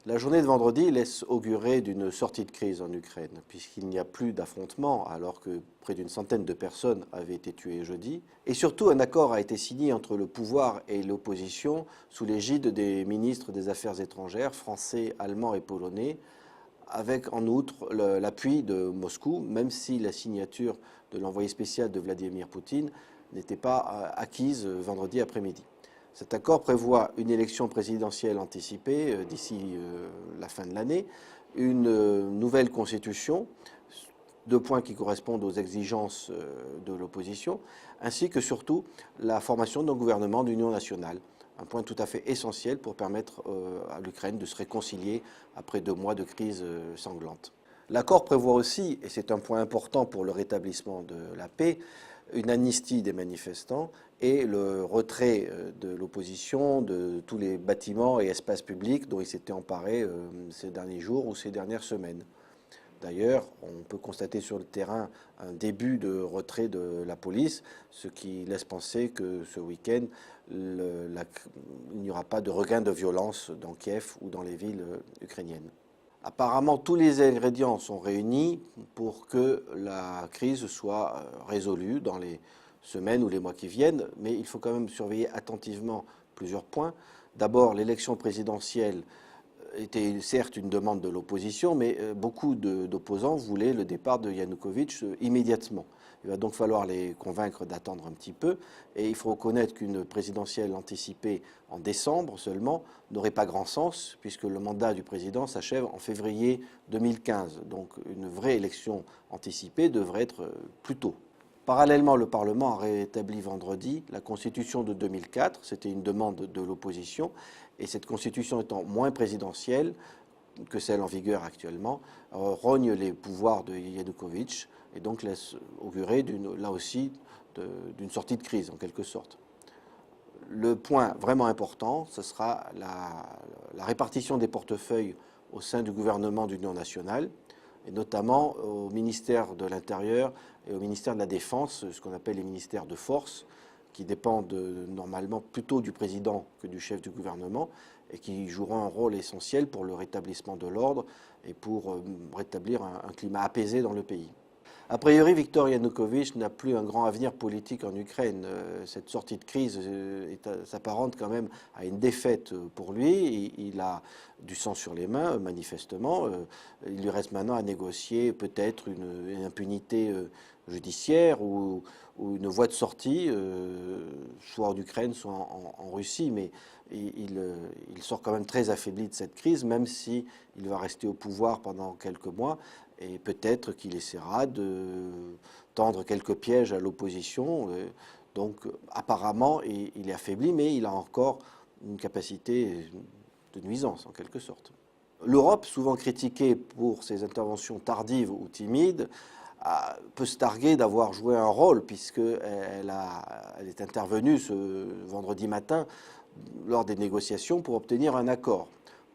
La journée de vendredi laisse augurer d'une sortie de crise en Ukraine, puisqu'il n'y a plus d'affrontements alors que près d'une centaine de personnes avaient été tuées jeudi. Et surtout, un accord a été signé entre le pouvoir et l'opposition sous l'égide des ministres des Affaires étrangères français, allemands et polonais, avec en outre l'appui de Moscou, même si la signature de l'envoyé spécial de Vladimir Poutine n'était pas acquise vendredi après-midi. Cet accord prévoit une élection présidentielle anticipée d'ici la fin de l'année, une nouvelle constitution, deux points qui correspondent aux exigences de l'opposition, ainsi que surtout la formation d'un gouvernement d'union nationale, un point tout à fait essentiel pour permettre à l'Ukraine de se réconcilier après 2 mois de crise sanglante. L'accord prévoit aussi, et c'est un point important pour le rétablissement de la paix, une amnistie des manifestants et le retrait de l'opposition de tous les bâtiments et espaces publics dont ils s'étaient emparés ces derniers jours ou ces dernières semaines. D'ailleurs, on peut constater sur le terrain un début de retrait de la police, ce qui laisse penser que ce week-end, il n'y aura pas de regain de violence dans Kiev ou dans les villes ukrainiennes. Apparemment, tous les ingrédients sont réunis pour que la crise soit résolue dans les semaines ou les mois qui viennent, mais il faut quand même surveiller attentivement plusieurs points. D'abord, l'élection présidentielle était certes une demande de l'opposition, mais beaucoup d'opposants voulaient le départ de Yanukovych immédiatement. Il va donc falloir les convaincre d'attendre un petit peu, et il faut reconnaître qu'une présidentielle anticipée en décembre seulement n'aurait pas grand sens, puisque le mandat du président s'achève en février 2015. Donc une vraie élection anticipée devrait être plus tôt. Parallèlement, le Parlement a rétabli vendredi la Constitution de 2004, c'était une demande de l'opposition, et cette Constitution étant moins présidentielle que celle en vigueur actuellement, rogne les pouvoirs de Yanukovych et donc laisse augurer là aussi d'une sortie de crise en quelque sorte. Le point vraiment important, ce sera la répartition des portefeuilles au sein du gouvernement d'union nationale, et notamment au ministère de l'Intérieur et au ministère de la Défense, ce qu'on appelle les ministères de force, qui dépendent normalement plutôt du président que du chef du gouvernement, et qui joueront un rôle essentiel pour le rétablissement de l'ordre et pour rétablir un climat apaisé dans le pays. A priori, Viktor Yanukovych n'a plus un grand avenir politique en Ukraine. Cette sortie de crise s'apparente quand même à une défaite pour lui. Il a du sang sur les mains, manifestement. Il lui reste maintenant à négocier peut-être une impunité judiciaire ou une voie de sortie, soit en Ukraine, soit en Russie. Mais il sort quand même très affaibli de cette crise, même s'il va rester au pouvoir pendant quelques mois. Et peut-être qu'il essaiera de tendre quelques pièges à l'opposition. Donc apparemment, il est affaibli, mais il a encore une capacité de nuisance en quelque sorte. L'Europe, souvent critiquée pour ses interventions tardives ou timides, peut se targuer d'avoir joué un rôle, puisqu'elle est intervenue ce vendredi matin lors des négociations pour obtenir un accord.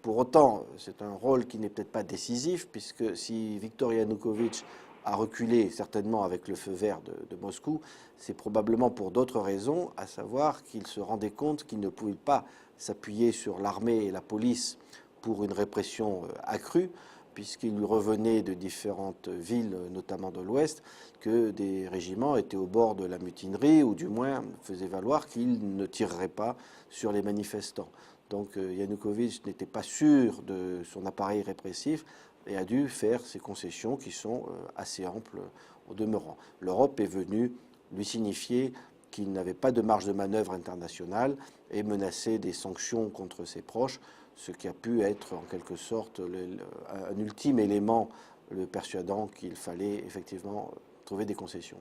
Pour autant, c'est un rôle qui n'est peut-être pas décisif, puisque si Viktor Yanukovych a reculé certainement avec le feu vert de Moscou, c'est probablement pour d'autres raisons, à savoir qu'il se rendait compte qu'il ne pouvait pas s'appuyer sur l'armée et la police pour une répression accrue, puisqu'il lui revenait de différentes villes, notamment de l'Ouest, que des régiments étaient au bord de la mutinerie, ou du moins faisaient valoir qu'ils ne tireraient pas sur les manifestants. Donc Yanukovych n'était pas sûr de son appareil répressif et a dû faire ces concessions qui sont assez amples au demeurant. L'Europe est venue lui signifier qu'il n'avait pas de marge de manœuvre internationale et menacer des sanctions contre ses proches, ce qui a pu être en quelque sorte un ultime élément le persuadant qu'il fallait effectivement trouver des concessions.